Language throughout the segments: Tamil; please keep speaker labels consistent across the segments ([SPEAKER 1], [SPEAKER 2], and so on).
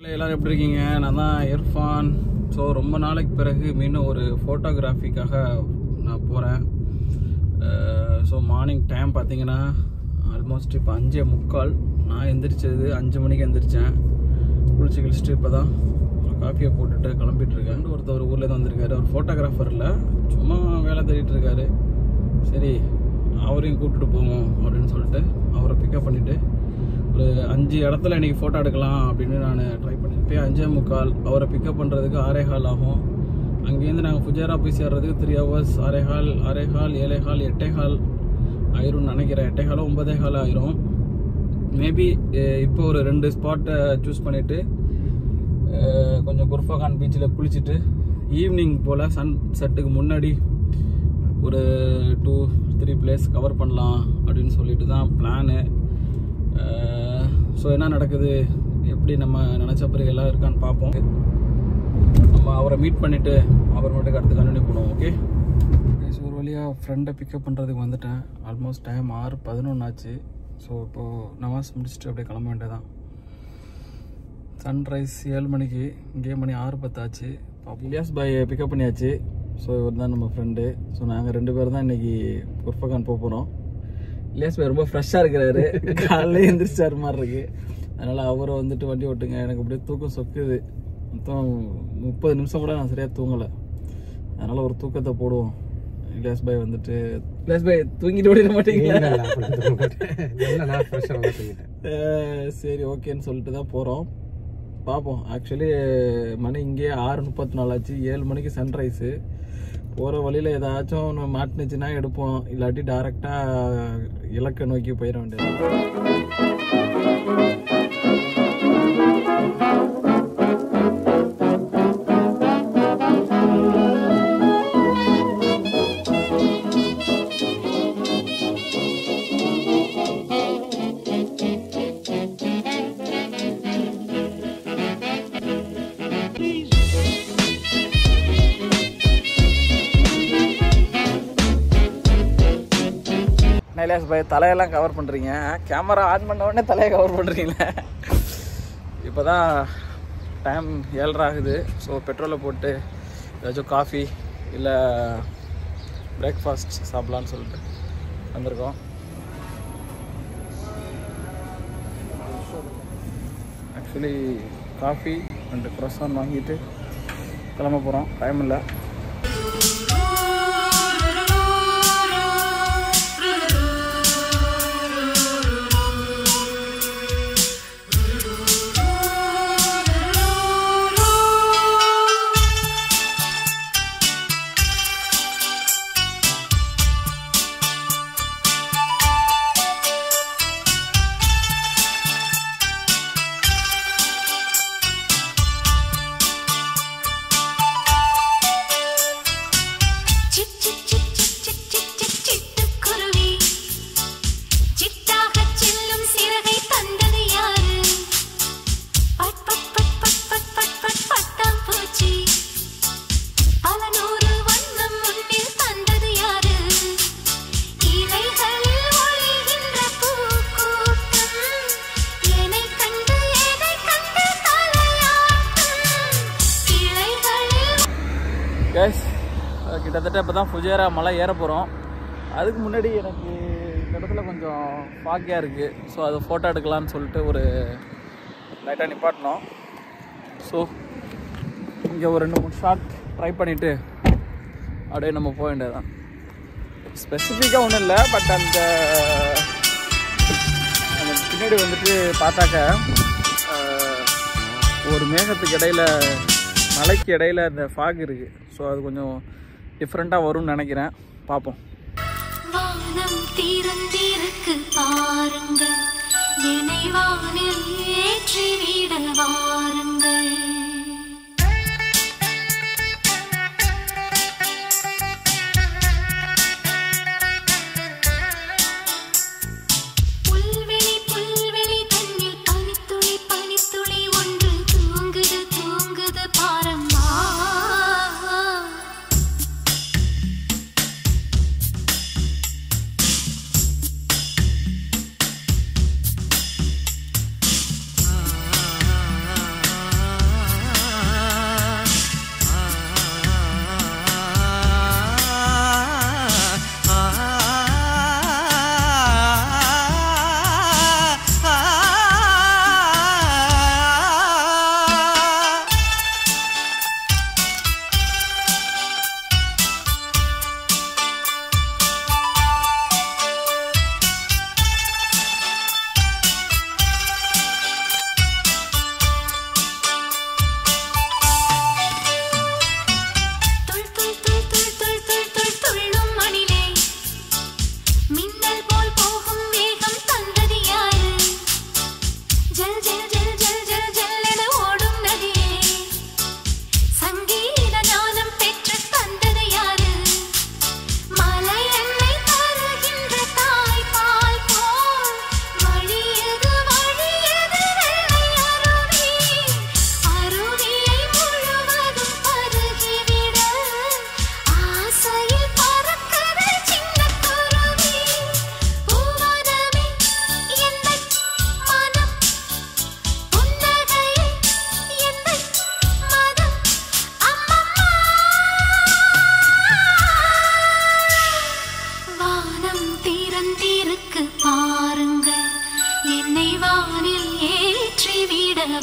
[SPEAKER 1] எல்லாரும் எப்படி இருக்கீங்க? நான் தான் இர்ஃபான். ஸோ ரொம்ப நாளைக்கு பிறகு மீண்டும் ஒரு ஃபோட்டோகிராஃபிக்காக நான் போகிறேன். ஸோ மார்னிங் டைம் பார்த்தீங்கன்னா ஆல்மோஸ்ட் இப்போ 5:45. நான் எந்திரிச்சது 5 மணிக்கு எந்திரிச்சேன். குளிச்சு கிழிச்சிட்டு இப்போ தான் காஃபியை போட்டுட்டு கிளம்பிட்டுருக்கேன். ஒருத்தர் ஊரில் தான் வந்திருக்காரு. அவர் ஃபோட்டோகிராஃபர் இல்லை, சும்மா வேலை தேடிட்டு இருக்காரு. சரி அவரையும் கூப்பிட்டுட்டு போவோம் அப்படின்னு சொல்லிட்டு அவரை பிக்கப் பண்ணிவிட்டு ஒரு 5 இடத்துல இன்றைக்கி ஃபோட்டோ எடுக்கலாம் அப்படின்னு நான் ட்ரை பண்ணிட்டு 5:45. அவரை பிக்கப் பண்ணுறதுக்கு 6:15 ஆகும். அங்கேருந்து நாங்கள் ஃபுஜேரா போய் சேர்றதுக்கு 3 hours. 6:15, 7:15, 8:15 ஆயிரும்னு நினைக்கிறேன். 8:15, 9:15 ஆயிரும் மேபி. இப்போ ஒரு 2 ஸ்பாட்டை சூஸ் பண்ணிவிட்டு கொஞ்சம் குர்ஃபாகான் பீச்சில் குளிச்சுட்டு ஈவினிங் போல் சன் செட்டுக்கு முன்னாடி ஒரு 2-3 பிளேஸ் கவர் பண்ணலாம் அப்படின்னு சொல்லிட்டு தான் பிளானு. ஸோ என்ன நடக்குது, எப்படி நம்ம நினச்ச பிறகு எல்லாம் இருக்கான்னு பார்ப்போம். நம்ம அவரை மீட் பண்ணிவிட்டு அப்புறமேட்டுக்கு அடுத்து கண்டினியூ பண்ணுவோம். ஓகே, ஒரு வழியாக ஃப்ரெண்டை பிக்கப் பண்ணுறதுக்கு வந்துட்டேன். ஆல்மோஸ்ட் டைம் 6:11 ஆச்சு. ஸோ இப்போது நமாஸ் முடிச்சுட்டு அப்படியே கிளம்ப வேண்டியதான். சன்ரைஸ் 7 மணிக்கு, இங்கே மணி 6:10 ஆச்சு. இலியாஸ் பாய் பிக்கப் பண்ணியாச்சு. ஸோ இவர் தான் நம்ம ஃப்ரெண்டு. ஸோ நாங்கள் 2 பேர் தான் இன்றைக்கி குர்ஃபாகான் போக போகிறோம். இலியாஸ் பாய் ரொம்ப ஃப்ரெஷ்ஷாக இருக்கிறாரு, காலையில் எந்திரிச்சார் மாதிரி இருக்குது. அதனால் அவரை வந்துட்டு வண்டி ஓட்டுங்க. எனக்கு அப்படியே தூக்கம் சொக்குது. மொத்தம் 30 நிமிஷம் கூட நான் சரியாக தூங்கலை. அதனால் ஒரு தூக்கத்தை போடுவோம். இலியாஸ் பாய் வந்துட்டு, இலியாஸ் பாய் தூங்கிட்டு ஓடிட மாட்டீங்களா? சரி ஓகேன்னு சொல்லிட்டு தான் போகிறோம். பார்ப்போம். ஆக்சுவலி மணி இங்கே 6:34 ஆச்சு. 7 மணிக்கு சன்ரைஸு. போகிற வழியில் ஏதாச்சும் ஒன்று மாட்டினுச்சுன்னா எடுப்போம், இல்லாட்டி டைரெக்டாக இலக்கை நோக்கி போயிட வேண்டியது. இலியாஸ் பாய் தலையெல்லாம் கவர் பண்ணுறீங்க, கேமரா ஆன் பண்ண உடனே தலையை கவர் பண்ணுறீங்களே. இப்போ தான் டைம் 7:30 ஆகுது. ஸோ பெட்ரோலை போட்டு ஏதாச்சும் காஃபி இல்லை பிரேக்ஃபாஸ்ட் சாப்பிட்லான்னு சொல்லிட்டு வந்திருக்கோம். ஆக்சுவலி காஃபி 2 croissant வாங்கிட்டு கிளம்ப போகிறோம். டைம் இல்லை. கிட்டத்தட்ட இப்போ தான் ஃபுஜேரா மலை ஏற போகிறோம். அதுக்கு முன்னாடி எனக்கு இந்த இடத்துல கொஞ்சம் ஃபாகியாக இருக்குது. ஸோ அதை ஃபோட்டோ எடுக்கலான்னு சொல்லிட்டு ஒரு லைட்டாக நிப்பாட்டினோம். ஸோ இங்கே ஒரு 2-3 ஷாட் ட்ரை பண்ணிவிட்டு அப்படியே நம்ம போக வேண்டியதுதான். ஸ்பெசிஃபிக்காக ஒன்றும் இல்லை, பட் அந்த பின்னாடி வந்துட்டு பார்த்தாக்க ஒரு மேகத்துக்கு இடையில், மலைக்கு இடையில் இந்த ஃபாக் இருக்குது. ஸோ அது கொஞ்சம் டிஃப்ரெண்ட்டாக வரும்னு நினைக்கிறேன். பார்ப்போம்.
[SPEAKER 2] வானம் தீரந்திருக்கு பாருங்கள், என்னை வானில் ஏற்றி விட வாருங்கள்.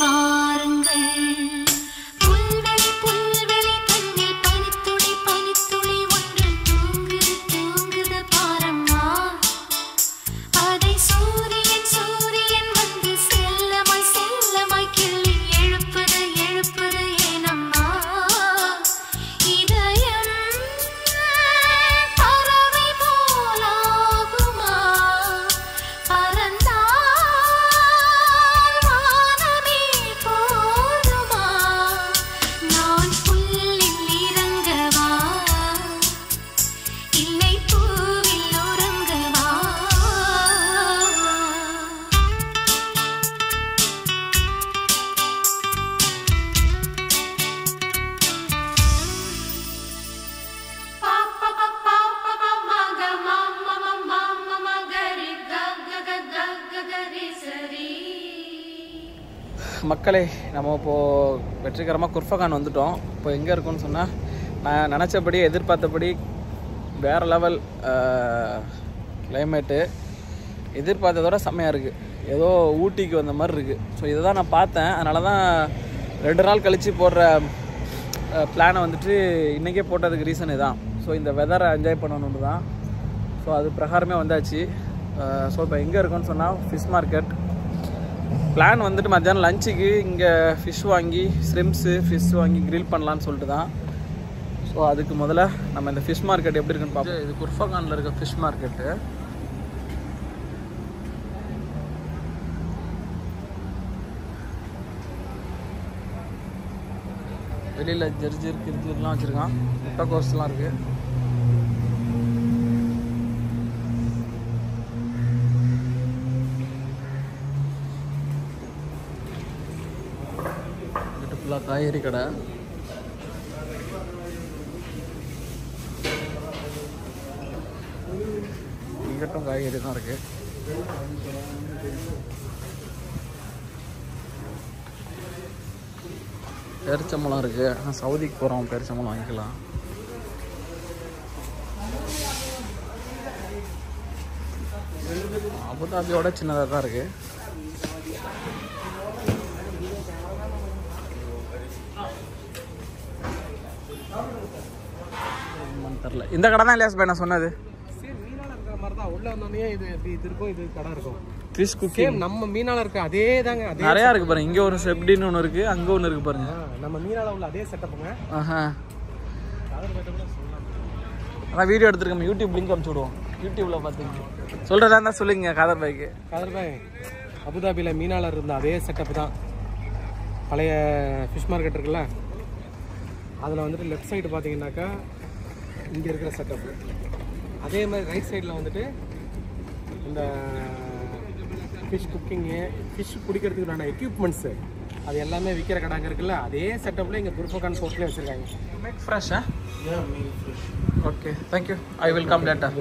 [SPEAKER 2] வாருங்கள். புல்வெளி புல்வெளி தன்னில் பனித்துளி பனித்துளி ஒன்று தூங்குது தூங்குது பாரம்மா. அதை சூரியன் சூரியன் வந்து செல்லமாய் செல்லமாய் கிள்ளி எழுப்புது எழுப்புது ஏனம்மா. இதயம் பறவை போலாகுமா, பறந்தால் வானமே போதுமா. நான் புல்லில் இறங்கவா, இல்லை பூவில் உறங்கவா.
[SPEAKER 1] மக்களே, நம்ம இப்போது வெற்றிகரமாக குர்ஃபகான் வந்துட்டோம். இப்போ எங்கே இருக்குன்னு சொன்னால், நான் நினச்சபடி எதிர்பார்த்தபடி வேறு லெவல் கிளைமேட்டு. எதிர்பார்த்ததோட செம்மையாக இருக்குது. ஏதோ ஊட்டிக்கு வந்த மாதிரி இருக்குது. ஸோ இதை தான் நான் பார்த்தேன். அதனால தான் 2 நாள் கழித்து போடுற பிளானை வந்துட்டு இன்றைக்கே போட்டதுக்கு ரீசன் இதுதான். ஸோ இந்த வெதரை என்ஜாய் பண்ணணுன்னு தான். ஸோ அது பிரகாரமே வந்தாச்சு. ஸோ இப்போ எங்கே இருக்குன்னு சொன்னால் ஃபிஷ் மார்க்கெட். பிளான் வந்துட்டு மத்தியானம் லஞ்சுக்கு இங்கே ஃபிஷ் வாங்கி ஃபிஷ் வாங்கி கிரில் பண்ணலான்னு சொல்லிட்டு தான். ஸோ அதுக்கு முதல்ல நம்ம இந்த ஃபிஷ் மார்க்கெட் எப்படி இருக்குன்னு பார்ப்போம். இது குர்ஃபகானில் இருக்க ஃபிஷ் மார்க்கெட்டு. வெளியில் ஜெர்ஜர் கிரிஜர்லாம் வச்சுருக்கான். முட்டைக்கோஸ்லாம் இருக்குது. ஃபுல்லாக காய்கறி கடை. இங்கட்டும் காய்கறி தான் இருக்குது. பேரிச்சம்பழம் இருக்குது. சவுதிக்கு போகிறோம், பேரிச்சம்பழம் வாங்கிக்கலாம். அபுதாபியோட சின்னதாக தான் இருக்குது. தெரியல. இந்த கடை தான் இல்லையா நான் சொன்னது.
[SPEAKER 3] மீனால இருக்கிற மாதிரி தான் உள்ள வந்தோடனே இது இருக்கும். இது கடை இருக்கும்.
[SPEAKER 1] ஃபிஷ் குக்கிங்
[SPEAKER 3] நம்ம மீனால இருக்க அதே தாங்க. அதே
[SPEAKER 1] நிறையா இருக்குது பாருங்க. இங்கே ஒரு செப்டின்னு ஒன்று இருக்குது, அங்கே ஒன்று இருக்குது பாருங்க.
[SPEAKER 3] நம்ம மீனால உள்ள அதே செட்டப்புங்க.
[SPEAKER 1] அதான் வீடியோ எடுத்துருக்கோம். யூடியூப் லிங்க் அனுப்பிச்சு விடுவோம். யூடியூப்பில் பார்த்துங்க. சொல்கிறதா இருந்தால் சொல்லுங்க. காதர் பாய்க்கு
[SPEAKER 3] அபுதாபியில் மீனால இருந்த அதே செட்டப் தான். பழைய ஃபிஷ் மார்க்கெட் இருக்குல்ல, அதில் வந்துட்டு லெஃப்ட் சைடு பார்த்தீங்கன்னாக்கா இங்கே இருக்கிற செட்டப். அதே மாதிரி ரைட் சைடில் வந்துட்டு இந்த ஃபிஷ் குக்கிங்கு, ஃபிஷ் பிடிக்கிறதுக்கு உண்டான எக்யூப்மெண்ட்ஸு, அது எல்லாமே விற்கிற கடை அங்கே இருக்குல்ல, அதே செட்டப்பில் இங்கே குர்ஃபகான் போர்ட்லேயே வச்சுருக்காங்க.
[SPEAKER 1] மேக் ஃப்ரெஷ்ஷா? Okay, thank you. I will come later.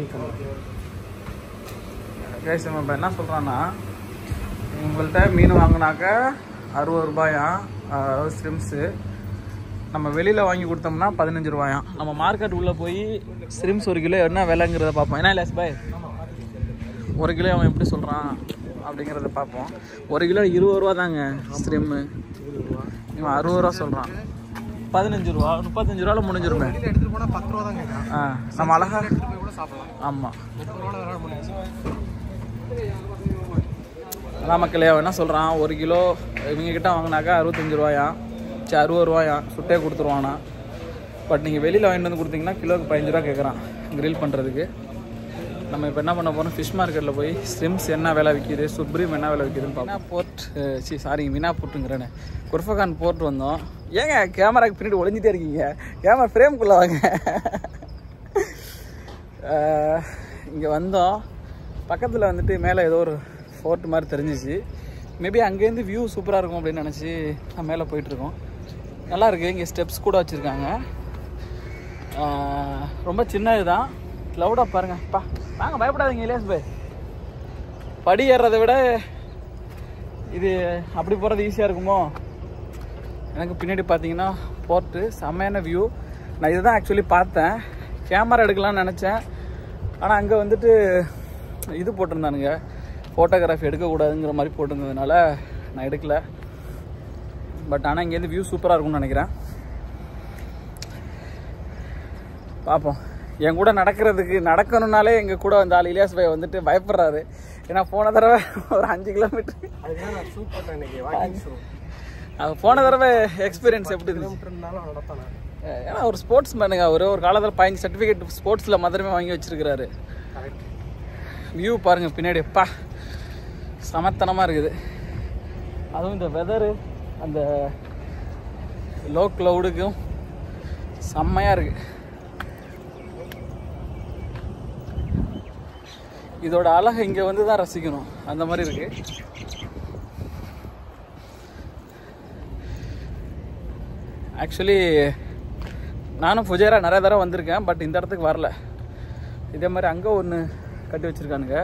[SPEAKER 1] Guys, நம்ம இப்போ என்ன சொல்கிறோன்னா, உங்கள்கிட்ட மீன் வாங்கினாக்கா 60 ரூபாயாம், அதாவது ஸ்ரிம்ஸு. நம்ம வெளியில் வாங்கி கொடுத்தோம்னா 15 ரூபாயாம். நம்ம மார்க்கெட் உள்ளே போய் ஸ்ரிம்ஸ் 1 கிலோ என்ன விலைங்கிறத பார்ப்போம். என்ன லேஸ் பாய், 1 கிலோ அவன் எப்படி சொல்கிறான் அப்படிங்கிறத பார்ப்போம். 1 கிலோ 20 ரூபா தாங்க ஸ்ரிம்மு. இவன் 60 ரூபா சொல்கிறான். 15 ரூபா, 35 ரூபாவில் முடிஞ்சிருமே.
[SPEAKER 3] எடுத்துகிட்டு போனால் 10 ரூபா தாங்க.
[SPEAKER 1] நம்ம அழகாக
[SPEAKER 3] கூட சாப்பிடலாம்.
[SPEAKER 1] ஆமாம்.
[SPEAKER 3] 30 ரூபா முடியாது.
[SPEAKER 1] அதான் மக்களே, அவன் என்ன சொல்கிறான், 1 கிலோ இவங்ககிட்ட வாங்கினாக்கா 65 ரூபாயாம், 60 ரூபாயாம், சுட்டே கொடுத்துருவானா. பட் நீங்கள் வெளியில் வாங்கிட்டு வந்து கொடுத்தீங்கன்னா கிலோவுக்கு 15 ரூபா கேட்குறான் கிரில் பண்ணுறதுக்கு. நம்ம இப்போ என்ன பண்ண போகிறோம், ஃபிஷ் மார்க்கெட்டில் போய் ஸ்ரிம்ஸ் என்ன விலை விற்கிது, சுப்ரீம் என்ன விலை விற்கிதுன்னு பார்ப்போம். மீனா போர்ட்டுங்கிறேன்னு குர்ஃபகான் போர்ட் வந்தோம். ஏங்க கேமராக்கு பின்னாடி ஒளிஞ்சிட்டே இருக்கீங்க, கேமரா ஃப்ரேம்குள்ளே வாங்க. இங்கே வந்தோம். பக்கத்தில் வந்துட்டு மேலே ஏதோ ஒரு ஃபோர்ட் மாதிரி தெரிஞ்சிச்சு. மேபி அங்கேருந்து வியூ சூப்பராக இருக்கும் அப்படின்னு நினச்சி நான் மேலே போயிட்டுருக்கோம். நல்லா இருக்குது. இங்கே ஸ்டெப்ஸ் கூட வச்சுருக்காங்க. ரொம்ப சின்னது தான். க்ளவுடாக பாருங்கள். வாங்க, பயப்படாதீங்க இலியாஸ் பாய். படி ஏறுறதை விட இது அப்படி போகிறது ஈஸியாக இருக்குமோ. எனக்கு பின்னாடி பார்த்தீங்கன்னா போர்ட்டு, செம்மையான வியூ. நான் இதை தான் ஆக்சுவலி பார்த்தேன், கேமரா எடுக்கலாம்னு நினச்சேன். ஆனால் அங்கே வந்துட்டு இது போட்டிருந்தானுங்க, ஃபோட்டோகிராஃபி எடுக்கக்கூடாதுங்கிற மாதிரி போட்டிருந்ததுனால நான் எடுக்கலை. பட் ஆனால் இங்கேருந்து வியூ சூப்பராக இருக்கும்னு நினைக்கிறேன். பார்ப்போம். என் கூட நடக்கணுன்னாலே எங்கள் கூட வந்து ஆள் இலியாஸ் பாய் வந்துட்டு பயப்படுறாரு. ஏன்னா போன தடவை ஒரு 5 கிலோமீட்டர் அது போன தடவை எக்ஸ்பீரியன்ஸ் எப்படி இருந்துச்சு? ஏன்னா ஒரு ஸ்போர்ட்ஸ் மேனுங்க அவர் ஒரு காலத்தில் 15 சர்டிஃபிகேட் ஸ்போர்ட்ஸில் மாத்திரமே வாங்கி வச்சிருக்கிறாரு. வியூ பாருங்கள் பின்னாடி எப்பா சமத்தனமாக இருக்குது. அதுவும் இந்த வெதரு அந்த லோ க்ளவுடுக்கும் செம்மையாக இருக்குது. இதோட அழகை இங்கே வந்து தான் ரசிக்கணும், அந்த மாதிரி இருக்கு. ஆக்சுவலி நானும் ஃபுஜேரா நிறைய தடவை வந்திருக்கேன், பட் இந்த இடத்துக்கு வரல. இதே மாதிரி அங்கே ஒன்று கட்டி வச்சுருக்கானுங்க.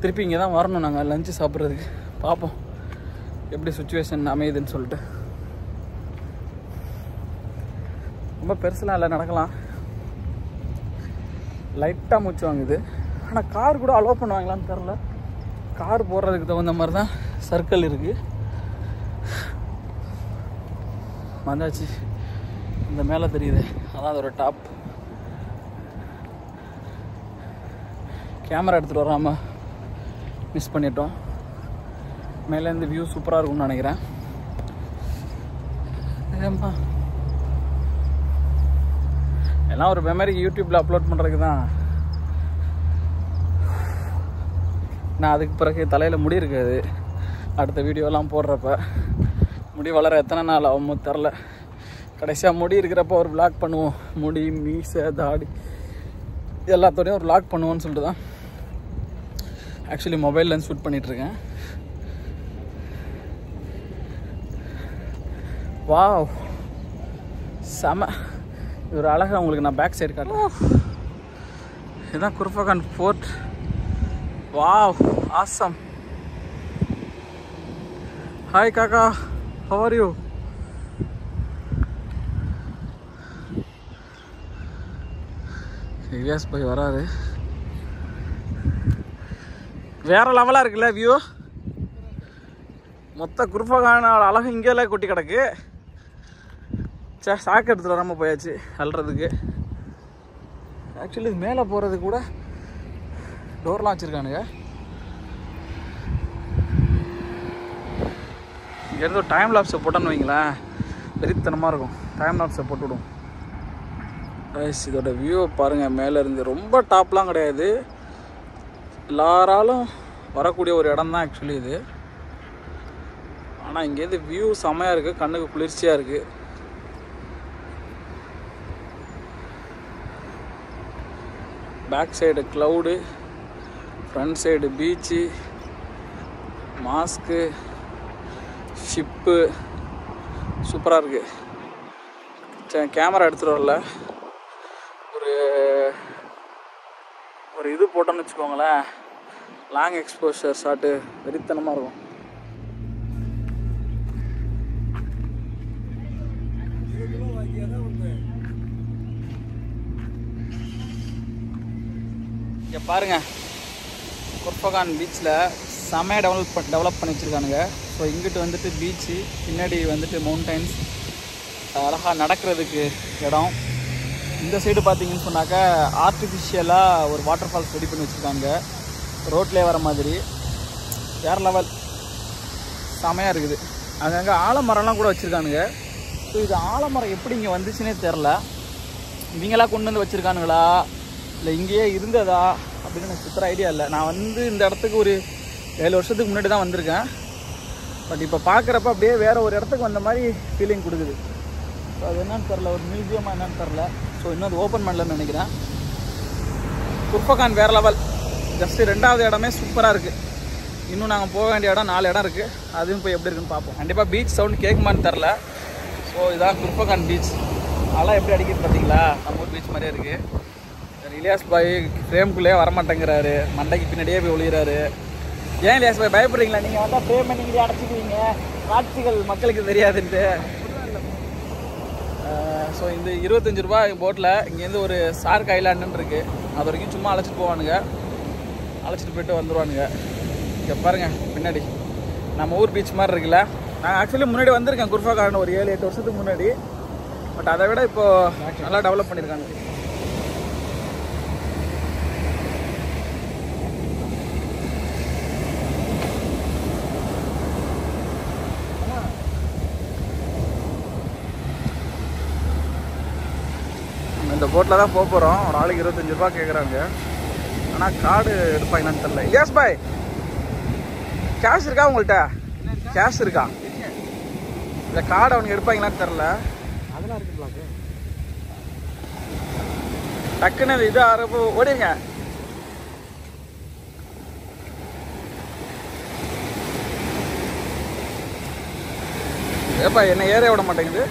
[SPEAKER 1] திருப்பி இங்கே தான் வரணும் நாங்கள் லஞ்சு சாப்பிட்றதுக்கு. பார்ப்போம் எப்படி சுச்சுவேஷன் அமையுதுன்னு சொல்லிட்டு. ரொம்ப பெருசுலாம் இல்லை, நடக்கலாம். லைட்டாக மூச்சு வாங்குது. ஆனால் கார் கூட அலோவ் பண்ணுவாங்களான்னு தெரில. கார் போடுறதுக்கு தகுந்த மாதிரி தான் சர்க்கிள் இருக்குது. வந்தாச்சு. இந்த மேலே தெரியுது, அதான் அதோட டாப். கேமரா எடுத்துகிட்டு வராமல் மிஸ் பண்ணிட்டோம். மேலேருந்து வியூ சூப்பராக இருக்கும்னு நினைக்கிறேன். ஏம்மா எல்லாம் ஒரு மெமரிக்கு யூடியூப்பில் அப்லோட் பண்ணுறதுக்கு தான். நான் அதுக்கு பிறகு தலையில் முடி இருக்காது. அடுத்த வீடியோலாம் போடுறப்ப முடி வளர எத்தனை நாள் ஆகுமோ தெரில. கடைசியாக முடி இருக்கிறப்ப ஒரு vlog பண்ணுவோம். முடி, மீசை, தாடி எல்லாத்தோடையும் ஒரு vlog பண்ணுவோன்னு சொல்லிட்டு தான் ஆக்சுவலி மொபைலில் ஷூட் பண்ணிகிட்ருக்கேன். வாவ் செம. இது ஒரு அழகாக உங்களுக்கு நான் பேக் சைடு காட்டுறேன். இதுதான் குர்ஃபகான் ஃபோர்ட். Wow awesome. ஹாய் காக்கா, ஹவ் ஆர் யூ? இலியாஸ் போய் வராரு. வேற லெவலாக இருக்குல்ல வியூ. மொத்த குர்ஃபகானோட அழகு இங்கேலாம் கொட்டி கிடக்கு. சாக்கு எடுத்துகிட்டு வராமல் போயாச்சு அல்றதுக்கு. ஆக்சுவலி இது மேலே போகிறது கூட டோர்லாம் வச்சுருக்கானுங்க. இங்கேருந்து ஒரு டைம் லாப்ஸை போட்டோன்னு வைங்களேன், வெறித்தனமாக இருக்கும். டைம் லாப்ஸை போட்டு விடும். இதோட வியூவை பாருங்கள். மேலே இருந்து ரொம்ப டாப்லாம் கிடையாது, எல்லாராலும் வரக்கூடிய ஒரு இடம் தான் ஆக்சுவலி இது. ஆனால் இங்கேருந்து வியூ செம்மையாக இருக்குது, கண்ணுக்கு குளிர்ச்சியாக இருக்குது. Back side cloud, front side beach, மாஸ்க்கு, ஷிப்பு சூப்பராக இருக்குது. சரி கேமரா எடுத்துகிட்டு வரல, ஒரு இது போட்டோன்னு வச்சுக்கோங்களேன், லாங் எக்ஸ்போஷர் ஷாட்டு வெறித்தனமாக இருக்கும். இங்கே பாருங்கள், குர்ஃபகான் பீச்சில் செமையாக டெவலப் பண்ணி வச்சுருக்கானுங்க. ஸோ இங்கிட்டு வந்துட்டு பீச்சு, பின்னாடி வந்துட்டு மவுண்டைன்ஸ், அழகாக நடக்கிறதுக்கு இடம். இந்த சைடு பார்த்தீங்கன்னு சொன்னாக்கா ஆர்டிஃபிஷியலாக ஒரு வாட்டர் ஃபால்ஸ் ரெடி பண்ணி வச்சுருக்காங்க, ரோட்லேயே வர மாதிரி. வேறு லெவல், செமையாக இருக்குது. அங்கங்கே ஆலமரம்லாம் கூட வச்சுருக்கானுங்க. ஸோ இது ஆலமரம் எப்படி இங்கே வந்துச்சுன்னே தெரில. இவங்களாம் கொண்டு வந்து வச்சுருக்கானுங்களா இல்லை இங்கேயே இருந்ததா அப்படின்னு எனக்கு சுத்தர ஐடியா இல்லை. நான் வந்து இந்த இடத்துக்கு ஒரு 7 வருஷத்துக்கு முன்னாடி தான் வந்திருக்கேன். பட் இப்போ பார்க்குறப்ப அப்படியே வேறு ஒரு இடத்துக்கு வந்த மாதிரி ஃபீலிங் கொடுக்குது. ஸோ அது என்னன்னு தெரில, ஒரு மியூசியமாக என்னன்னு தெரில. ஸோ இன்னும் அது ஓப்பன் பண்ணலன்னு நினைக்கிறேன். குர்ஃபகான் வேறு லெவல். ஜஸ்ட்டு 2வது இடமே சூப்பராக இருக்குது. இன்னும் நாங்கள் போக வேண்டிய இடம் 4 இடம் இருக்குது. அதுவும் போய் எப்படி இருக்குன்னு பார்ப்போம். கண்டிப்பாக பீச் சவுண்ட் கேட்குமான்னு தெரில. ஸோ இதான் குர்ஃபகான் பீச். அதெல்லாம் எப்படி அடிக்குது பார்த்தீங்களா, நம்ம ஊர் பீச் மாதிரியே இருக்குது. இலியாஸ் பாய் ஃப்ரேம்குள்ளேயே வரமாட்டேங்கிறாரு, மண்டைக்கு பின்னாடியே போய் ஒளிகிறாரு. ஏன் இலியாஸ் பாய் பயப்படுறீங்களா? நீங்கள் வந்தால் ஃப்ரேமை நீங்களே அடைச்சிக்குவீங்க, காட்சிகள் மக்களுக்கு தெரியாதுன்ட்டு. ஸோ இந்த 25 ரூபா போட்டில் இங்கேருந்து ஒரு சார்க் ஐலாண்டுன்னு இருக்குது. அது வரைக்கும் சும்மா அழைச்சிட்டு போவானுங்க, அழைச்சிட்டு போயிட்டு வந்துடுவானுங்க. இங்கே பாருங்கள் பின்னாடி நம்ம ஊர் பீச் மாதிரி இருக்குல்ல. நான் ஆக்சுவலி முன்னாடி வந்திருக்கேன் குர்ஃபா கார்டன் ஒரு 7-8 வருஷத்துக்கு முன்னாடி. பட் அதை விட இப்போ நல்லா டெவலப் பண்ணியிருக்காங்க. இந்த போட்டில் தான் போக போகிறோம். ஒரு ஆளுக்கு 25 ரூபா கேட்குறாங்க. ஆனால் கார்டு எடுப்பாங்களான்னு தெரில. எஸ் பாய், கேஷ் இருக்கா உங்கள்கிட்ட? கேஷ் இருக்கா? இந்த கார்டு அவனுக்கு எடுப்பாங்களான்னு தெரில.
[SPEAKER 3] அதெல்லாம் இருக்குங்களா?
[SPEAKER 1] டக்குன்னு இது ஆரம்போ ஓடிங்க. ஏப்பா என்ன ஏற விட மாட்டேங்குது.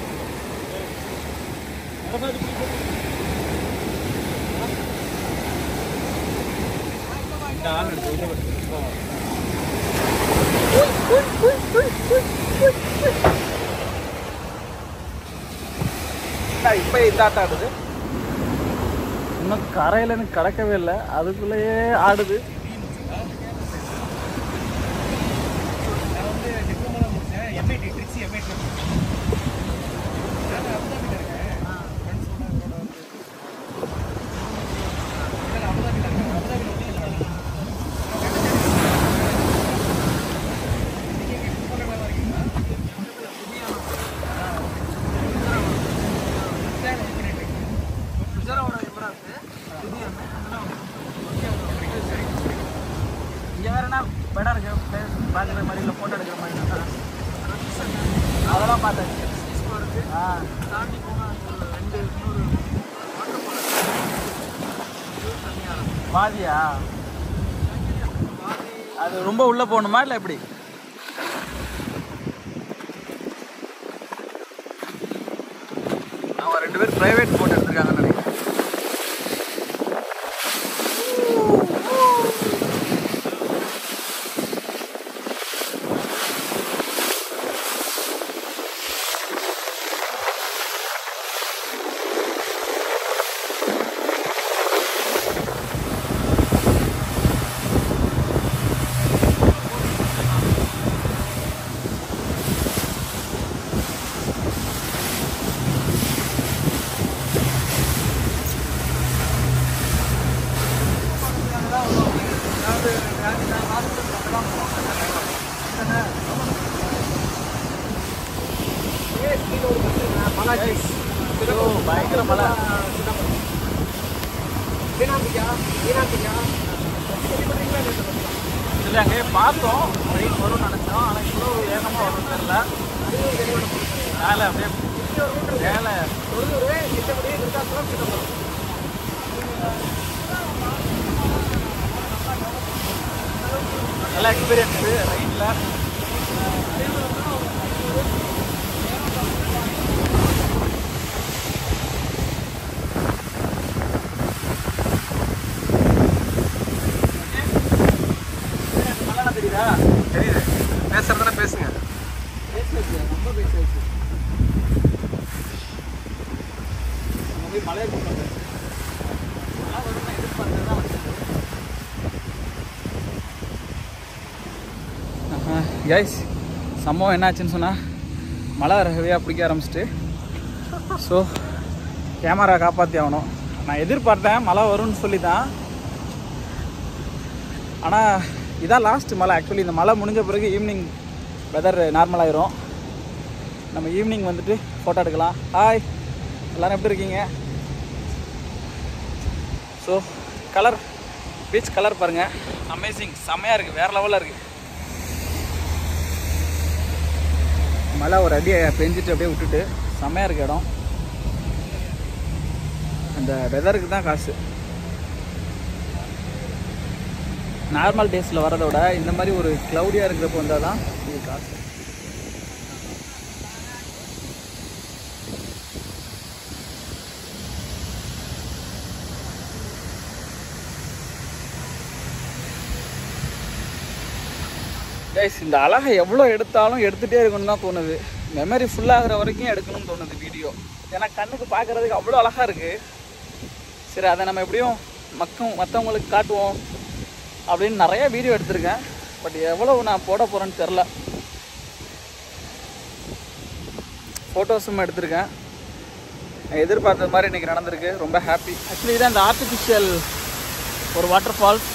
[SPEAKER 1] இப்ப இதாட்டம் ஆடுது. இன்னும் கரையில எனக்கு கடக்கவே இல்லை, அதுக்குள்ளேயே ஆடுது. இங்கே வேற என்ன படம் இருக்கு, பார்க்குற மாதிரி இல்லை, ஃபோட்டோ எடுக்கிற மாதிரி அதெல்லாம் பார்த்தாச்சு. தாண்டி போனால் வாதியா? அது ரொம்ப உள்ள போகணுமா இல்லை எப்படி? அவன் 2 பேர் பிரைவேட் போட்டு எடுத்துருக்காங்க நினைக்கிறேன். பயங்கர மழை. இல்லை அங்கேயே பார்த்தோம், ட்ரெயின் வரும்னு நினச்சோம். ஆனால் இவ்வளோ வேகமாக வரும்னு தெரியல. மேலே அப்படியே மேலே நல்ல எக்ஸ்பீரியன்ஸு ட்ரெயினில். தெரியுதா?
[SPEAKER 3] தெரியுது. பேசுறதுனா பேசுங்க.
[SPEAKER 1] பேசாச்சு, ரொம்ப பேசாச்சு. நம்ம போய் மழையை கொண்டு வந்து மழை வரும்னு எதிர்பார்த்து தான் வந்தது. கைஸ், சம்பவம் என்னாச்சுன்னு சொன்னால் மழை ஹெவியாக பிடிக்க ஆரம்பிச்சிட்டு. ஸோ கேமரா காப்பாற்றி ஆகணும். நான் எதிர்பார்த்தேன் மழை வரும்னு சொல்லி தான். ஆனால் இதான் லாஸ்ட் மழை. ஆக்சுவலி இந்த மழை முடிஞ்ச பிறகு ஈவினிங் வெதர் நார்மல் ஆயிரும். நம்ம ஈவினிங் வந்துட்டு ஃபோட்டோ எடுக்கலாம். ஹாய், எல்லோரும் எப்படி இருக்கீங்க? ஸோ கலர், பீச் கலர் பாருங்கள், அமேசிங், செம்மையாக இருக்குது, வேறு லெவலில் இருக்குது. மழை ஒரு அடி பெஞ்சிட்டு அப்படியே விட்டுட்டு செம்மையாக இருக்குது இடம். அந்த வெதருக்கு தான் காசு. நார்மல் டேஸில் வரதை விட இந்த மாதிரி ஒரு க்ளவுடியாக இருக்கிறப்போ வந்தால் தான் இது காசு. கைஸ், இந்த அழகை எவ்வளோ எடுத்தாலும் எடுத்துகிட்டே இருக்கணும்னு தான் தோணுது. மெமரி ஃபுல்லாகிற வரைக்கும் எடுக்கணும்னு தோணுது வீடியோ. ஏன்னா கண்ணுக்கு பார்க்குறதுக்கு அவ்வளோ அழகாக இருக்குது. சரி, அதை நம்ம எப்படியும் மற்றவங்களுக்கு காட்டுவோம் அப்படின்னு நிறைய வீடியோ எடுத்திருக்கேன். பட் எவ்வளோ நான் போட போகிறேன்னு தெரில. ஃபோட்டோஸும் எடுத்திருக்கேன். எதிர்பார்த்தது மாதிரி இன்றைக்கி நடந்திருக்கு. ரொம்ப ஹாப்பி. ஆக்சுவலி இதான் இந்த ஆர்டிஃபிஷியல் ஒரு வாட்டர் ஃபால்ஸ்.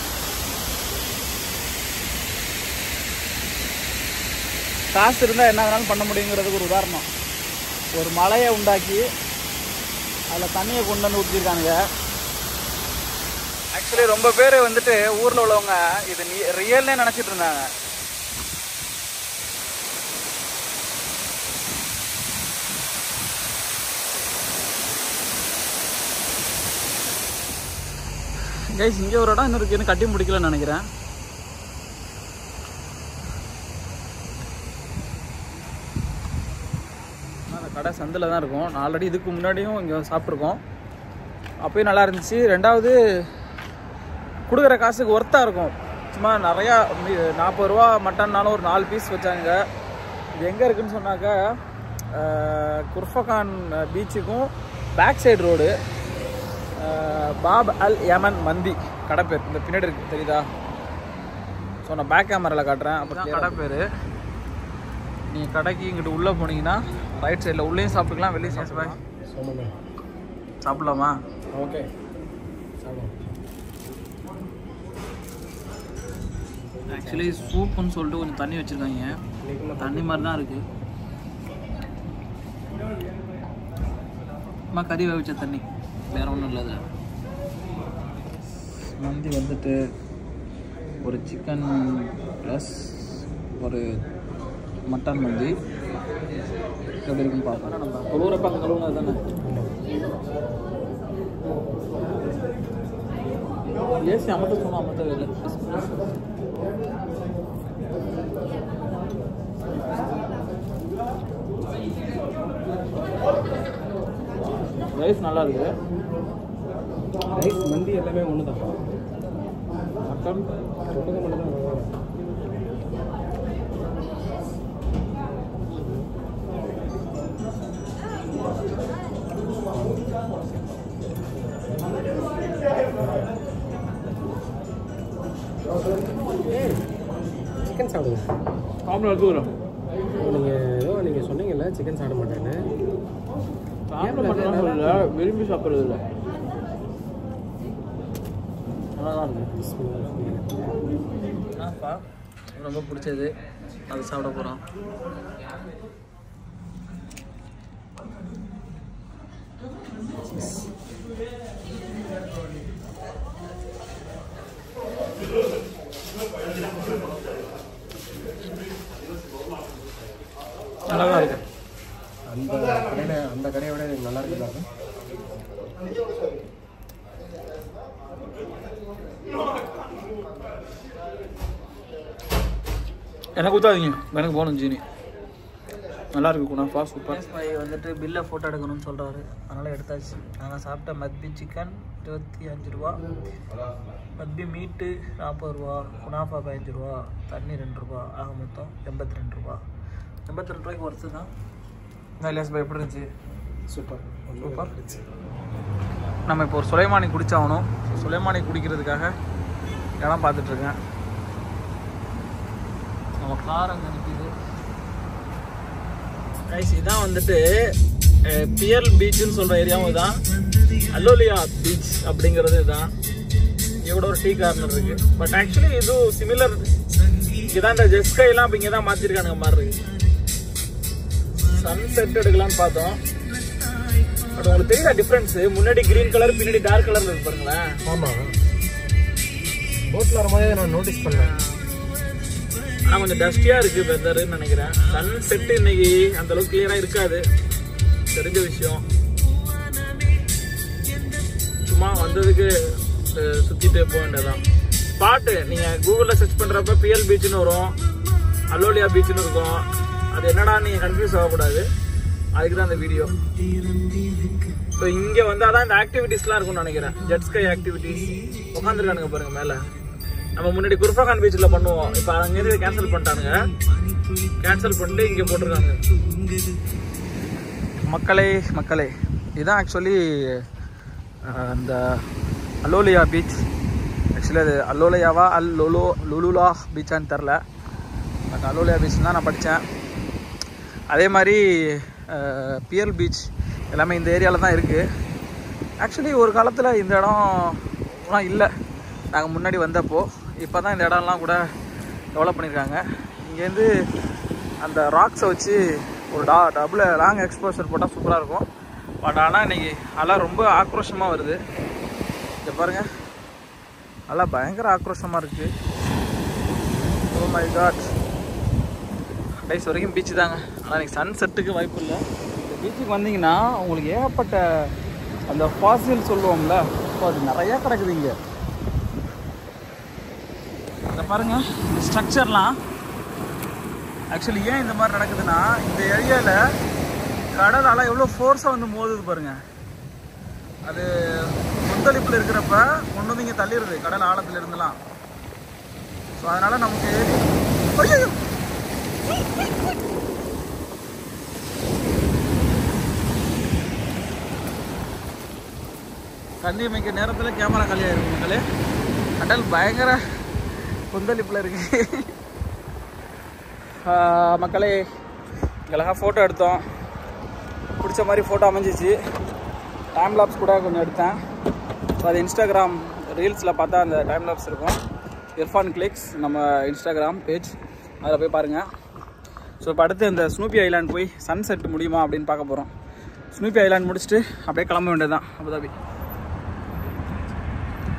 [SPEAKER 1] காசு இருந்தால் என்ன வேணாலும் பண்ண முடியுங்கிறதுக்கு ஒரு உதாரணம். ஒரு மலையை உண்டாக்கி அதில் தண்ணியை கொண்டு வந்து ஊற்றிருக்காங்க. ஆக்சுவலி ரொம்ப பேர் வந்துட்டு ஊரில் உள்ளவங்க இது ரியல்னே நினச்சிட்டு இருந்தாங்க. கைஸ் இங்கே ஒரு இடம் இன்னும் இருக்குது, இன்னும் கட்டி முடிக்கலன்னு நினைக்கிறேன். அந்த கடை சந்தில் தான் இருக்கும். நான் ஆல்ரெடி இதுக்கு முன்னாடியும் இங்கே சாப்பிட்ருக்கோம். அப்போயும் நல்லா இருந்துச்சு. ரெண்டாவது கொடுக்குற காசுக்கு ஒர்த்தாக இருக்கும். சும்மா நிறையா 40 ரூபா மட்டன்னாலும் ஒரு 4 பீஸ் வச்சாங்க. இது எங்கே இருக்குதுன்னு சொன்னாக்கா குர்ஃபகான் பீச்சுக்கும் பேக் சைடு ரோடு பாப் அல் யமன் மந்தி கடை பேர். இந்த பின்னாடி இருக்குது தெரியுதா? ஸோ நான் பேக் கேமராவில் காட்டுறேன். அப்புறம் கடை பேர். நீங்கள் கடைக்கு இங்கிட்டு உள்ளே போனீங்கன்னா ரைட் சைடில் உள்ளேயும் சாப்பிட்டுக்கலாம், வெளியே சாப்பிடலாம். சாப்பிட்லாமா?
[SPEAKER 3] ஓகே.
[SPEAKER 1] ஆக்சுவலி சூப்புன்னு சொல்லிட்டு கொஞ்சம் தண்ணி வச்சுருக்காங்க. தண்ணி மாதிரி தான் இருக்குது. அம்மா கறி வேவிச்ச தண்ணி, வேறு ஒன்றும் இல்லை. அது மந்தி வந்துட்டு ஒரு சிக்கன் ப்ளஸ் ஒரு மட்டன் மந்தி. எப்படி இருக்குன்னு பார்ப்போம். நம்ம கழுவுறப்ப அங்கே கழுவுனது தானே. ஏசி அமர்த்த சொன்னால் அமர்த்தவே இல்லை. ரைஸ் நல்லா இருக்குது.
[SPEAKER 3] ரைஸ் மந்தி எல்லாமே ஒன்று தான்.
[SPEAKER 1] மட்டன்
[SPEAKER 3] தொட்டுக்க மட்டும் தான். சிக்கன் சாப்பிடுங்க.
[SPEAKER 1] சாப்பிட எடுத்துக்கிறோம்.
[SPEAKER 3] நீங்கள் சொன்னீங்கல்ல சிக்கன் சாப்பிட மாட்டேன்னு.
[SPEAKER 1] சாப்பிட மாட்டேன்னு சொல்லல, விரும்பி சாப்பிட்றது இல்லை. நல்லா தான் இருக்குது. ரொம்ப பிடிச்சது அது சாப்பிட போகிறோம். நல்லா தான் இருக்கு.
[SPEAKER 3] அந்த கடையை விட எனக்கு நல்லா இருக்குதா?
[SPEAKER 1] எனக்கு ஊற்றாதீங்க, எனக்கு போகணும் ஜீனி. நல்லா இருக்கு குணாஃபா, சூப்பர். வந்துட்டு பில்லை ஃபோட்டோ எடுக்கணும்னு சொல்கிறாரு, அதனால் எடுத்தாச்சு. நாங்கள் சாப்பிட்ட மத்பி சிக்கன் 25 ரூபா, மத்பி மீட்டு 40 ரூபா, குணாஃபா 15 ரூபா, தண்ணி 2 ரூபா, ஆக மொத்தம் 82 ரூபா. 82 ரூபாய்க்கு ஒர்த்து தான். இலியாஸ் பாய் எப்படி இருந்துச்சு?
[SPEAKER 3] Super
[SPEAKER 1] super. நம்ம இப்போ ஒரு சுலைமானி குடிச்சாகணும். சுலைமானி குடிக்கிறதுக்காக இடம் பார்த்துட்ருக்கேன். நம்ம கார் அங்கே நிற்கிது. கைஸ் இதான் வந்துட்டு பியல் பீச்சுன்னு சொல்கிற ஏரியாவும் இதுதான். அல்லோலியா பீச் அப்படிங்கிறது இதுதான். இவ்வளோ ஒரு டீ கார்னர் இருக்குது. பட் ஆக்சுவலி இது சிமிலர். இதான் இந்த ஜெஸ்கைலாம் இப்போ இங்கே தான் மாற்றிருக்கானுங்க மாதிரி இருக்குது. சன்செட் எடுக்கலான்னு பார்த்தோம். பட் உங்களுக்கு தெரியல டிஃப்ரென்ஸு. முன்னாடி கிரீன் கலர், பின்னாடி டார்க் கலரில் இருக்கு பாருங்களேன்.
[SPEAKER 3] ஆமாம், போட்டில் வரும்போதே நான் நோட்டீஸ் பண்ணேன்.
[SPEAKER 1] ஆனால் கொஞ்சம் டஸ்டியாக இருக்குது வெதருன்னு நினைக்கிறேன். சன்செட்டு இன்னைக்கு அந்தளவுக்கு கிளியராக இருக்காது, தெரிஞ்ச விஷயம். சும்மா வந்ததுக்கு சுற்றிட்டு போக வேண்டியதான். ஸ்பாட்டு நீங்கள் கூகுளில் சர்ச் பண்ணுறப்ப பிஎல் பீச்சுன்னு வரும், அல்லோலியா பீச்சுன்னு இருக்கும். அது என்னடா நீங்கள் கன்ஃபியூஸ் ஆகக்கூடாது, அதுக்கு தான் அந்த வீடியோ. ஸோ இங்கே வந்தால் தான் இந்த ஆக்டிவிட்டீஸ்லாம் இருக்கும்னு நினைக்கிறேன். ஜெட் ஸ்கை ஆக்டிவிட்டீஸ் உட்காந்துருக்கானுங்க பாருங்க மேலே. நம்ம முன்னாடி குர்ஃபகான் பீச்சில் பண்ணுவோம், இப்போ அங்கேருந்து கேன்சல் பண்ணிட்டானுங்க. கேன்சல் பண்ணிட்டு இங்கே போட்டிருக்காங்க. மக்களே இதுதான் ஆக்சுவலி அந்த அல்லோலியா பீச். ஆக்சுவலி அது அல்லோலியாவா லுலுலா பீச்சான்னு தெரில. பட் அல்லோலியா பீச் தான் நான் படித்தேன். அதே மாதிரி பியல் பீச் எல்லாமே இந்த ஏரியாவில் தான் இருக்குது. ஆக்சுவலி ஒரு காலத்தில் இந்த இடம்லாம் இல்லை, நாங்கள் முன்னாடி வந்தப்போ. இப்போ தான் இந்த இடம்லாம் கூட டெவலப் பண்ணியிருக்காங்க. இங்கேருந்து அந்த ராக்ஸை வச்சு ஒரு டபுள் லாங் எக்ஸ்போஷர் போட்டால் சூப்பராக இருக்கும். பட் ஆனால் இன்றைக்கி அலை ரொம்ப ஆக்ரோஷமாக வருது. இங்கே பாருங்கள், அலை பயங்கர ஆக்ரோஷமாக இருக்குது. ஓ மை காட், டைஸ் வரைக்கும் பீச்சு தாங்க. ஆனால் இன்றைக்கி சன் செட்டுக்கு வாய்ப்பு இல்லை. இந்த பீச்சுக்கு வந்தீங்கன்னா உங்களுக்கு ஏகப்பட்ட அந்த ஃபாசில் சொல்லுவோம்ல, ஸோ அது நிறையா கிடக்குது இங்கே. இதை பாருங்கள், இந்த ஸ்ட்ரக்சர்லாம் ஆக்சுவலி ஏன் இந்த மாதிரி நடக்குதுன்னா, இந்த ஏரியாவில் கடல் அலை எவ்வளோ ஃபோர்ஸாக வந்து மோதுது பாருங்கள். அது கொந்தளிப்பில் இருக்கிறப்ப கொண்டு வந்து இங்கே தள்ளிடுது கடல் ஆழத்தில் இருந்துலாம். ஸோ அதனால் நமக்கு தண்ணி மிக்க நேரத்தில் கேமரா காலியாகிருக்கு மக்களே. கடல் பயங்கர கொந்தளிப்பில் இருக்கு. மக்களே, இங்கெல்லாம் ஃபோட்டோ எடுத்தோம், பிடிச்ச மாதிரி ஃபோட்டோ அமைஞ்சிச்சு. டைம் லாப்ஸ் கூட கொஞ்சம் எடுத்தேன். ஸோ அது இன்ஸ்டாகிராம் ரீல்ஸில் பார்த்தா அந்த டைம் லாப்ஸ் இருக்கும். இர்ஃபான் கிளிக்ஸ் நம்ம இன்ஸ்டாகிராம் பேஜ், அதில் போய் பாருங்கள். ஸோ இப்போ அடுத்து இந்த ஸ்னூப்பி ஐலாண்ட் போய் சன் செட் முடியுமா அப்படின்னு பார்க்க போகிறோம். ஸ்னூப்பி ஐலாண்ட் முடிச்சுட்டு அப்படியே கிளம்ப வேண்டியது தான் அபுதாபி.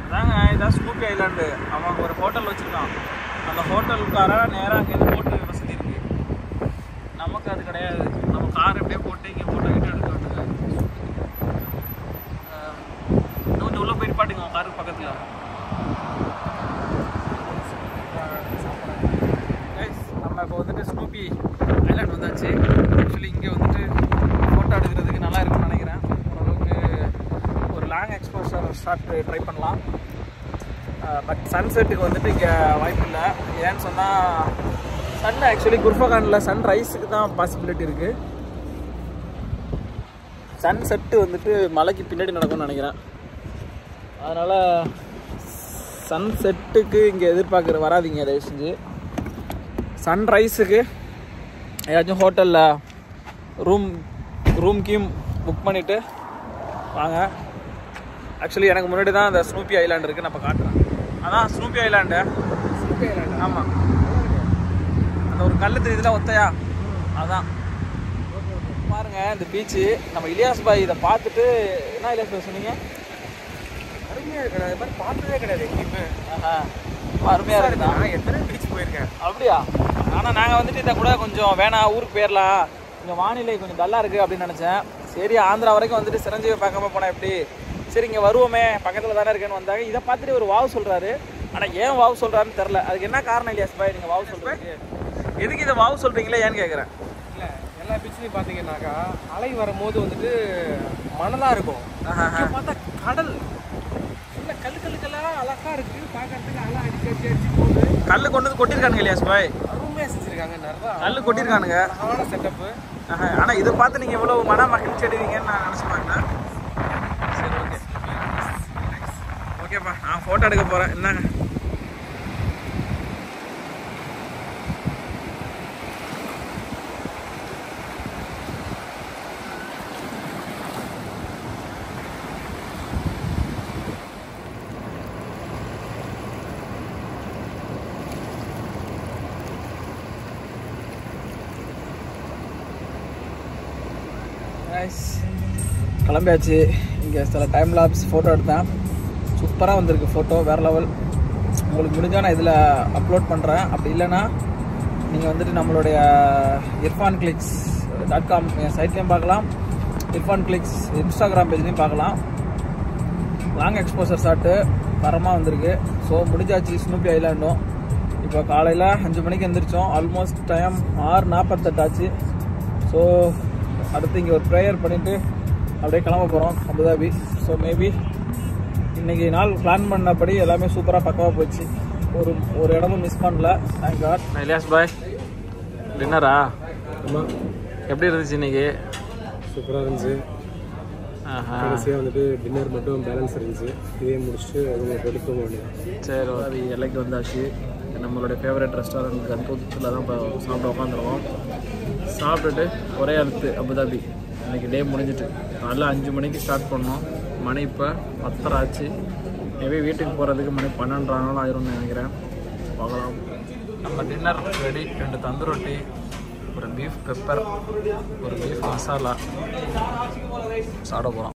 [SPEAKER 1] அதாங்க, இதான் ஸ்னூப்பி ஐலாண்டு. அவன் ஒரு ஹோட்டல் வச்சுருக்கான். அந்த ஹோட்டலுக்கார நேராக அங்கேருந்து போட்டு வசதி இருக்குது. நமக்கு அது கிடையாது. நம்ம கார் எப்படியே போட்டு இங்கே போட்டோ கிட்ட எடுக்க வேண்டியது. கொஞ்சம் உள்ளே போயிட்டு பாட்டுங்க காருக்கு பக்கத்தில். நம்ம இப்போ வந்துட்டு ஸ்னூப்பி ஐலாண்ட் வந்தாச்சு. ஆக்சுவலி இங்கே வந்துட்டு ஃபோட்டோ எடுக்கிறதுக்கு நல்லா இருக்குன்னு நினைக்கிறேன். ஓரளவுக்கு ஒரு லாங் எக்ஸ்போஷர் ஷாட் ட்ரை பண்ணலாம். பட் சன்செட்டுக்கு வந்துட்டு இங்கே வாய்ப்பு இல்லை. ஏன்னு சொன்னால் சன் ஆக்சுவலி குர்ஃபகானில் சன் ரைஸுக்கு தான் பாசிபிலிட்டி இருக்குது. சன் செட்டு வந்துட்டு மலைக்கு பின்னாடி நடக்கும்னு நினைக்கிறேன். அதனால் சன் செட்டுக்கு இங்கே எதிர்பார்க்குற வராதிங்க தயவு செஞ்சு. சன் ரைஸுக்கு ஏதாச்சும் ஹோட்டலில் ரூம் கீம் புக் பண்ணிவிட்டு வாங்க. ஆக்சுவலி எனக்கு முன்னாடி தான் அந்த ஸ்னூப்பி ஐலாண்ட் இருக்குது, நான் இப்போ காட்டுறேன். அதான் ஸ்னூப்பி ஐலாண்டு. ஸ்னூப்பி ஐலாண்டு, ஆமாம். அந்த ஒரு கல் தெரியுதுல ஒத்தையா, அதான் பாருங்க இந்த பீச்சு. நம்ம இலியாஸ் பாய் இதை பார்த்துட்டு, என்ன இலியாஸ் பாய் சொன்னீங்க? அருமையாக இருக்கா? இது மாதிரி பார்த்ததே கிடையாது எங்கேயுமே. அருமையாக இருக்குதா? எத்தனை பீச் போயிருக்கேன். அப்படியா? ஆனால் நாங்கள் வந்துட்டு இதை கூட கொஞ்சம் வேணாம், ஊருக்கு போயிடலாம், கொஞ்சம் வானிலை கொஞ்சம் டல்லாக இருக்குது அப்படின்னு நினச்சேன். சரி, ஆந்திரா வரைக்கும் வந்துட்டு சிரஞ்சீவி பார்க்காம போனால் எப்படி, சரி இங்கே வருவோமே பக்கத்தில் தானே இருக்கேன்னு வந்தாங்க. இதை பார்த்துட்டு ஒரு வாவ் சொல்கிறாரு. ஆனால் ஏன் வாவ் சொல்கிறாருன்னு தெரில. அதுக்கு என்ன காரணம் இலியாஸ் பாய் நீங்கள் வாவ் சொல்கிறீங்க? எதுக்கு இதை வாவ் சொல்கிறீங்களே ஏன்னு கேட்குறேன்.
[SPEAKER 3] இல்லை, எல்லா பீச்லையும் பார்த்தீங்கன்னாக்கா அலை வரும்போது வந்துட்டு மணலாக இருக்கும். பார்த்தா கடல் இல்லை, கல்லுக்கெல்லாம் அழகாக இருக்குது பார்க்கறதுக்கு. அலை அடிச்சு போகுது.
[SPEAKER 1] கல் கொண்டு வந்து கொட்டியிருக்கானுங்க இலியாஸ் பாய்.
[SPEAKER 3] அருமையாக செஞ்சுருக்காங்க. நிறையா
[SPEAKER 1] கல் கொட்டியிருக்கானுங்க.
[SPEAKER 3] அழகான செட்டப்பு.
[SPEAKER 1] ஆனால் இதை பார்த்து நீங்கள் எவ்வளோ மன மகிழ்ச்சி அடைவீங்கன்னு நான் நினச்சி பார்த்தேன். சரி, ஓகே ஓகேப்பா, நான் ஃபோட்டோ எடுக்க போகிறேன். என்னங்க கிளம்பியாச்சு. இங்கே சில டைம் லாப்ஸ் ஃபோட்டோ எடுத்தேன். சூப்பராக வந்திருக்கு ஃபோட்டோ, வேறு லெவல். உங்களுக்கு முடிஞ்சால் நான் இதில் அப்லோட் பண்ணுறேன். அப்படி இல்லைன்னா நீங்கள் வந்துட்டு நம்மளுடைய irfanclicks.com சைட்லேயும் பார்க்கலாம், இர்ஃபான் கிளிக்ஸ் இன்ஸ்டாகிராம் பேஜ்லேயும் பார்க்கலாம். லாங் எக்ஸ்போசர் ஷாட்டு தரமாக வந்திருக்கு. ஸோ முடிஞ்சாச்சு ஸ்னூப்பி ஐலாண்டும். இப்போ காலையில் 5 மணிக்கு எழுந்திரிச்சோம். ஆல்மோஸ்ட் டைம் 6:48 ஆச்சு. ஸோ அடுத்து இங்கே ஒரு ப்ரேயர் பண்ணிவிட்டு அப்படியே கிளம்ப போகிறோம் அபுதாபி. ஸோ மேபி இன்றைக்கி நாள் பிளான் பண்ணபடி எல்லாமே சூப்பராக பக்கவாக போச்சு. ஒரு இடமும் மிஸ் பண்ணல. Thank God. இலியாஸ் பாய், டின்னரா?
[SPEAKER 3] ஆமாம்.
[SPEAKER 1] எப்படி இருந்துச்சு இன்றைக்கி?
[SPEAKER 3] சூப்பராக இருந்துச்சு. கடைசியாக வந்துட்டு டின்னர் மட்டும் பேலன்ஸ் இருந்துச்சு. இதே முடிச்சுட்டு ரூமில் போயிட்டு தூங்க வேண்டியது.
[SPEAKER 1] சரி, அது எல்லைக்கு வந்தாச்சு. நம்மளுடைய ஃபேவரட் ரெஸ்டாரண்ட் கன்பூத்தில் தான் இப்போ சாப்பிட உட்காந்துருவோம். சாப்பிட்டுட்டு ஒரே அழுத்து அபுதாபி. இன்றைக்கி டே முடிஞ்சிட்டு காலைல 5 மணிக்கு ஸ்டார்ட் பண்ணோம். மணி இப்போ 10:30 ஆச்சு. மேபி வீட்டுக்கு போகிறதுக்கு மணி 12 ஆயிரும்னு நினைக்கிறேன். பார்க்கலாம். நம்ம டின்னர் ரெடி. 2 தந்தூரி ரொட்டி, ஒரு பீஃப் பெப்பர், ஒரு பீஃப் மசாலா சாப்பிட போகிறோம்.